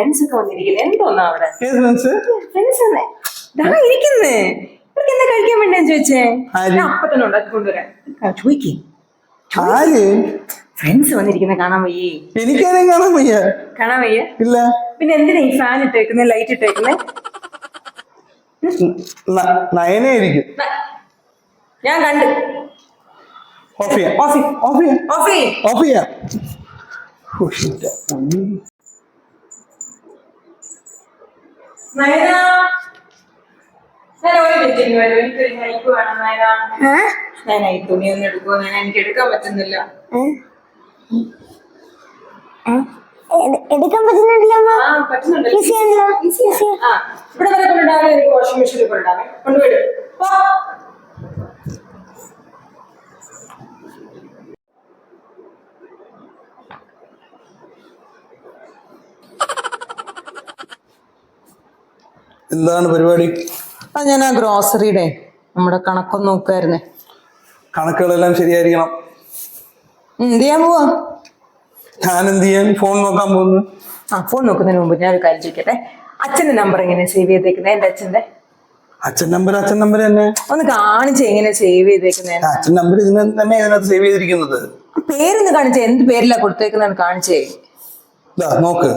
Friends ഒക്കെ വന്നിരിക്കുന്നത്. എന്തോന്നാ അവിടെ ഏത് ഫ്രണ്ട്സ്? ഫ്രണ്ട്സ് ഇരിക്കുന്നേ. ഇവർക്ക് എന്താ കഴിക്കാൻ വേണ്ടി ചോദിച്ചേ? അപ്പൊ തന്നെ ഉണ്ടാക്കി കൊണ്ടുവരാൻ ചോദിക്കേ. ഫ്രണ്ട്സ് വന്നിരിക്കുന്ന കാണാൻ വയ്യേ? എനിക്കാരും കാണാൻ വയ്യ. ഇല്ല. പിന്നെ എന്തിനാ ഈ ഫാൻ ഇട്ടേക്കുന്നേ, ലൈറ്റ് ഇട്ടേക്കുന്നേ? നയനായിരിക്കും. ഞാൻ കണ്ട്. ഓഫ് ചെയ്യാം. നയന, എനിക്കൊരു ഹൈപ്പ് വേണം നയന. ഞാൻ ഈ തുണി ഒന്നും എടുക്കുമോ? എനിക്ക് എടുക്കാൻ പറ്റുന്നില്ല. എടുക്കാൻ പറ്റുന്നുണ്ടല്ലോ. ഇവിടെ വരെ കൊണ്ടുണ്ടാകാൻ എനിക്ക് വാഷിംഗ് മെഷീനിൽ കൊണ്ടുണ്ടാകാം. കൊണ്ടുപോയിടും. എന്താണ് പരിപാടി? ഞാൻ ആ ഗ്രോസറിയുടെ നമ്മുടെ കണക്കൊന്ന് നോക്കുമായിരുന്നേ. കണക്കുകളെല്ലാം ശരിയായിരിക്കണം. എന്ത് ചെയ്യാൻ പോവാ? ഞാൻ എന്ത് ചെയ്യാൻ? ഫോൺ നോക്കാൻ പോകുന്നു. ഫോൺ നോക്കുന്നതിന് മുമ്പ് ഞാൻ ഒരു കാര്യം ചോദിക്കട്ടെ. അച്ഛന്റെ നമ്പർ എങ്ങനെ സേവ് ചെയ്തേക്കുന്നത്? എന്റെ അച്ഛന്റെ അച്ഛൻ നമ്പർ തന്നെ ഒന്ന് കാണിച്ചേ. എങ്ങനെ സേവ് ചെയ്തേക്കുന്നത്? അച്ഛൻ നമ്പർ തന്നെ ഇതിനകത്ത് സേവ് ചെയ്തിരിക്കുന്നത്. പേരൊന്ന് കാണിച്ചേ. എന്ത് പേരിലാ കൊടുത്തേക്കുന്ന കാണിച്ചേ. നോക്ക്.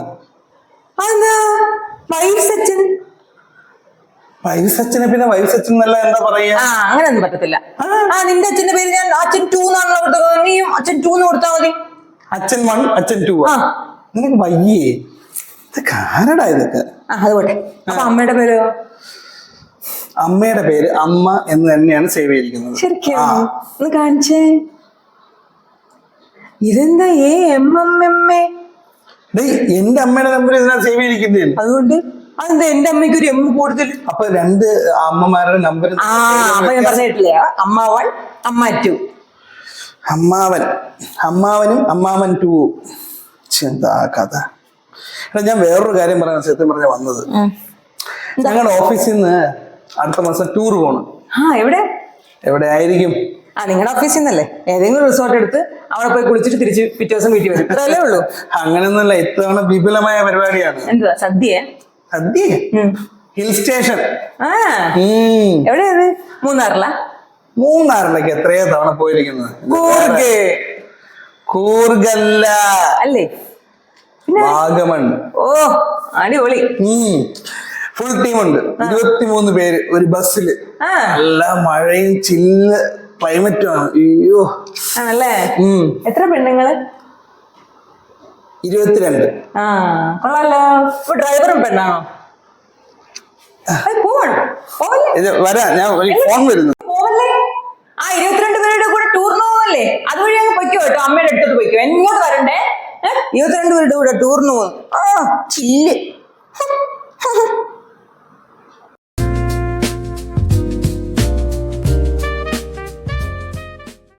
അതെന്താ വൈസച്ചൻ? വൈസച്ചനെ പിന്നെ വൈസച്ചൻ എന്നല്ല എന്താ പറയാ? അങ്ങനെ ഒന്നും പറ്റത്തില്ല. നിന്റെ അച്ഛന്റെ പേര് ഞാൻ അച്ഛൻ 2 എന്നാണല്ലോ കൊടുത്തത്. നീയും അച്ഛൻ 2 എന്ന് കൊടുത്താൽ മതി. അച്ഛൻ 1 അച്ഛൻ 2. നിനക്ക് വയ്യേ? ഇതൊക്കെ ആരടാ ഇതൊക്കെ? അതുപോലെ. അപ്പൊ അമ്മയുടെ പേരോ? അമ്മയുടെ പേര് അമ്മ എന്ന് തന്നെയാണ് സേവ് ചെയ്തിരിക്കുന്നത്. ശരിക്കും ഒന്ന് കാണിച്ചേ. ഇതെന്താ MMMA? എന്റെ അമ്മയുടെ നമ്പർ ഇതിനകത്ത് സേവ് ചെയ്തിരിക്കുന്നേ. അതുകൊണ്ട് അതെന്താ എന്റെ അമ്മയ്ക്ക് ഒരു M കൂടുതൽ? അപ്പൊ 2 അമ്മമാരുടെ നമ്പർ അപ്പൊ ഞാൻ പറഞ്ഞിട്ടില്ലേ? അമ്മ 1 അമ്മ 2. അമ്മാവനും അമ്മാവൻ 2. എന്താ കഥ? ഞാൻ വേറൊരു കാര്യം പറയാൻ സത്യം പറഞ്ഞ വന്നത്. ഞങ്ങളുടെ ഓഫീസിൽ നിന്ന് അടുത്ത മാസം ടൂർ പോണം. എവിടെ ആയിരിക്കും? നിങ്ങളുടെ ഓഫീസിൽ നിന്നല്ലേ? ഏതെങ്കിലും റിസോർട്ട് എടുത്ത് അവിടെ പോയി കുളിച്ചിട്ട് തിരിച്ച് പിറ്റേ ദിവസം വീട്ടിൽ വരും. അത്രയല്ലേ ഉള്ളൂ. അങ്ങനെയൊന്നുമല്ല. ഇത്തവണ വിപുലമായ പരിപാടിയാണ്. എന്തുവാ? സദ്യ? Hill station. എവിടെയത്? മൂന്നാറിലേക്ക് എത്രയോ തവണ പോയിരിക്കുന്നത്. കൂർഗല്ല അല്ലേ? വാഗമൺ. അടിപൊളി. ഫുൾ ടീമുണ്ട്. 23 പേര് ഒരു ബസ്സില്. നല്ല മഴയും ചില്ല് ക്ലൈമറ്റും ആണ്. അയ്യോ ആണല്ലേ? എത്ര പെണ്ണുങ്ങള്? 22. കൊള്ളാലോ. ഡ്രൈവറും പെണ്ണാണോ? വരാ, ഞാൻ ഫോൺ വരുന്നു. 22 പേരുടെ കൂടെ ടൂറിന് പോവല്ലേ? അതുവഴി അങ്ങ് പൊയ്ക്കോ കേട്ടോ. അമ്മയുടെ അടുത്തോട്ട് പൊയ്ക്കോ. എങ്ങോട്ട് വരണ്ടേ? 22 പേരുടെ കൂടെ ടൂറിന് പോകും. ചില്ല്.